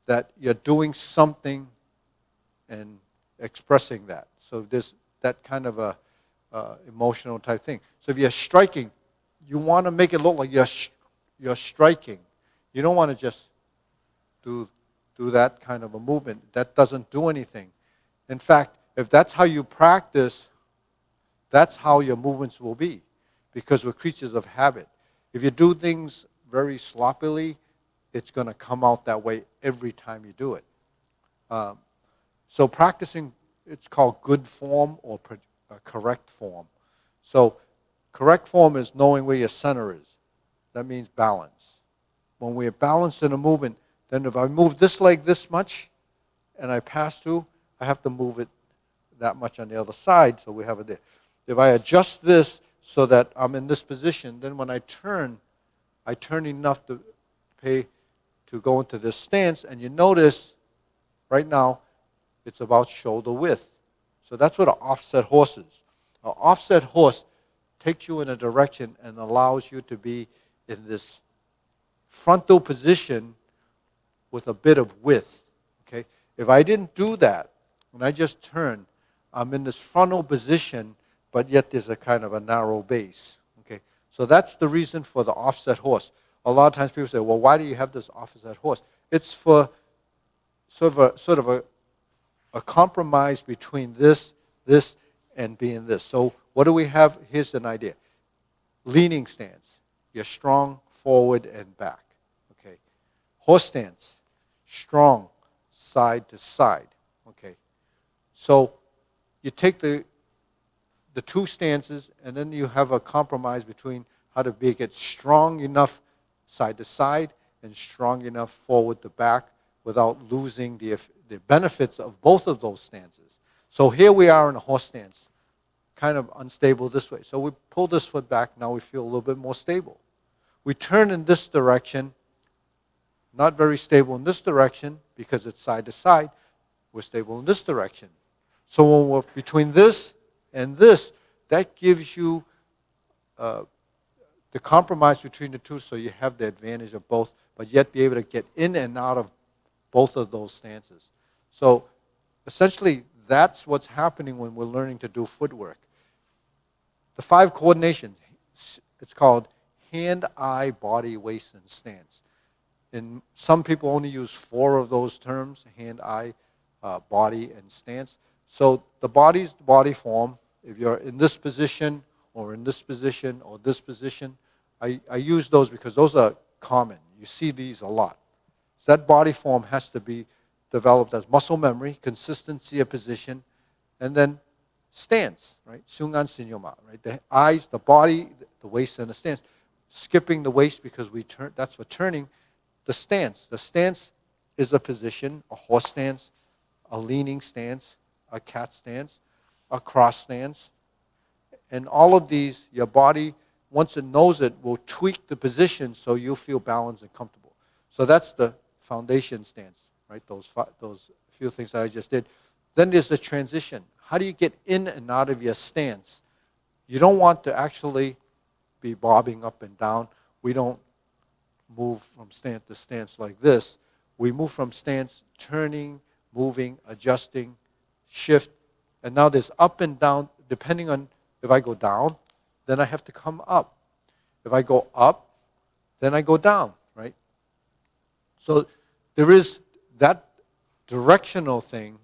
that you're doing something and expressing that. So there's that kind of a emotional type thing. So if you're striking, you want to make it look like you're striking. You don't want to just do that kind of a movement. That doesn't do anything. In fact, if that's how you practice, that's how your movements will be, because we're creatures of habit. If you do things very sloppily, it's going to come out that way every time you do it. So practicing, it's called good form or correct form. So correct form is knowing where your center is. That means balance. When we're balanced in a movement, then if I move this leg this much and I pass through, I have to move it that much on the other side, so we have it there. If I adjust this so that I'm in this position, then when I turn enough to go into this stance, and you notice right now it's about shoulder width. So that's what an offset horse is. An offset horse takes you in a direction and allows you to be in this frontal position with a bit of width. Okay? If I didn't do that, when I just turn, I'm in this frontal position, but yet there's a kind of a narrow base. Okay? So that's the reason for the offset horse. A lot of times people say, well, why do you have this offset horse? It's for sort of a compromise between this, and being this. So what do we have? Here's an idea. Leaning stance. You're strong, forward, and back. Okay. Horse stance. Strong, side to side. Okay. So you take the two stances, and then you have a compromise between how to make it strong enough side to side and strong enough forward to back without losing the benefits of both of those stances. So here we are in a horse stance, kind of unstable this way. So we pull this foot back, now we feel a little bit more stable. We turn in this direction, not very stable in this direction because it's side to side. We're stable in this direction. So when we're between this and this, that gives you the compromise between the two, so you have the advantage of both, but yet be able to get in and out of both of those stances. So essentially, that's what's happening when we're learning to do footwork. The 5 coordination, it's called hand, eye, body, waist, and stance. And some people only use 4 of those terms, hand, eye, body, and stance. So the body's the body form. If you're in this position, or in this position, or this position, I use those because those are common. You see these a lot. So that body form has to be developed as muscle memory, consistency of position, and then stance, right? Sungan Sinyoma, right? The eyes, the body, the waist, and the stance. Skipping the waist because we turn, that's for turning. The stance. The stance is a position, a horse stance, a leaning stance, a cat stance, a cross stance. And all of these, your body, once it knows it, will tweak the position so you'll feel balanced and comfortable. So that's the foundation stance, right? Those few things that I just did. Then there's the transition. How do you get in and out of your stance? You don't want to actually be bobbing up and down. We don't move from stance to stance like this. We move from stance, turning, moving, adjusting, shift. And now there's up and down, depending on if I go down, then I have to come up. If I go up, then I go down, right? So there is that directional thing,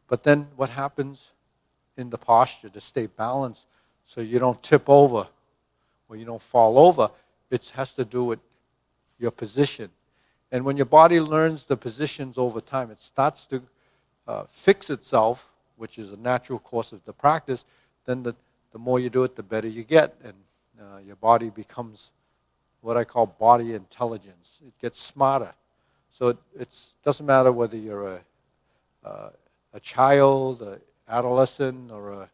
but then what happens in the posture to stay balanced so you don't tip over or you don't fall over? It has to do with your position. And when your body learns the positions over time, it starts to fix itself, which is a natural course of the practice. Then the more you do it, the better you get. And your body becomes what I call body intelligence. It gets smarter. So it doesn't matter whether you're a child, an adolescent, or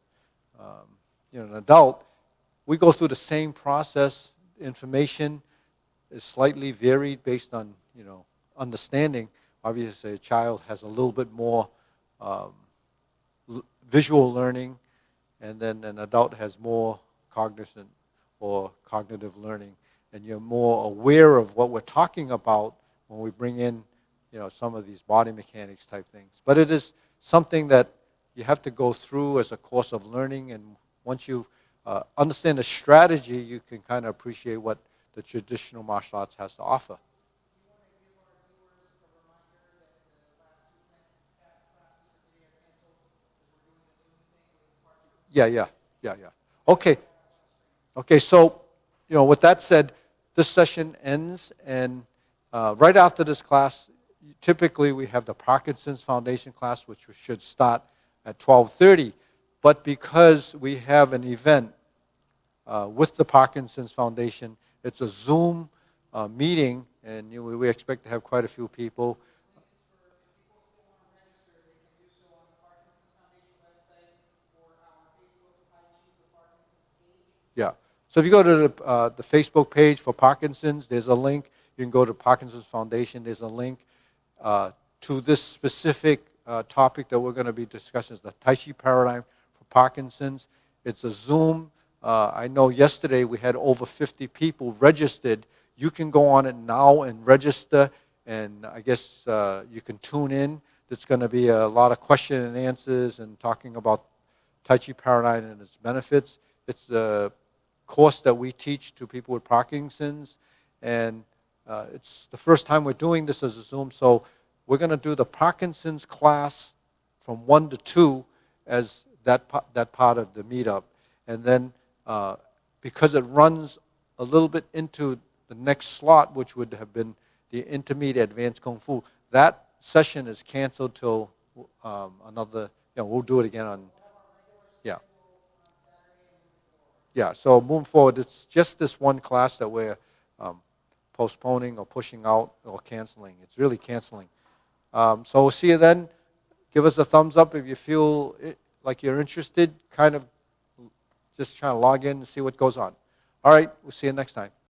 an adult. We go through the same process. Information is slightly varied based on understanding. Obviously, a child has a little bit more visual learning, and then an adult has more cognizant or cognitive learning, and you're more aware of what we're talking about when we bring in some of these body mechanics type things. But it is something that you have to go through as a course of learning, and once you've understand the strategy, you can kind of appreciate what the traditional martial arts has to offer. Yeah, yeah, yeah, yeah. Okay, okay. So, with that said, this session ends, and right after this class, typically we have the Parkinson's Foundation class, which should start at 12:30. But because we have an event with the Parkinson's Foundation, it's a Zoom meeting, and we expect to have quite a few people. Yeah. So if you go to the Facebook page for Parkinson's, there's a link. You can go to Parkinson's Foundation. There's a link to this specific topic that we're going to be discussing, is the Tai Chi paradigm for Parkinson's. It's a Zoom. I know yesterday we had over 50 people registered. You can go on it now and register, and I guess you can tune in. There's going to be a lot of question and answers and talking about Tai Chi paradigm and its benefits. It's a course that we teach to people with Parkinson's, and it's the first time we're doing this as a Zoom, so we're going to do the Parkinson's class from 1 to 2 as that part of the meetup. And then because it runs a little bit into the next slot, which would have been the Intermediate Advanced Kung Fu, that session is canceled till another, we'll do it again on, yeah. Yeah, so moving forward, it's just this one class that we're postponing or pushing out or canceling. It's really canceling. So we'll see you then. Give us a thumbs up if you feel like you're interested. Kind of just trying to log in and see what goes on. All right, we'll see you next time.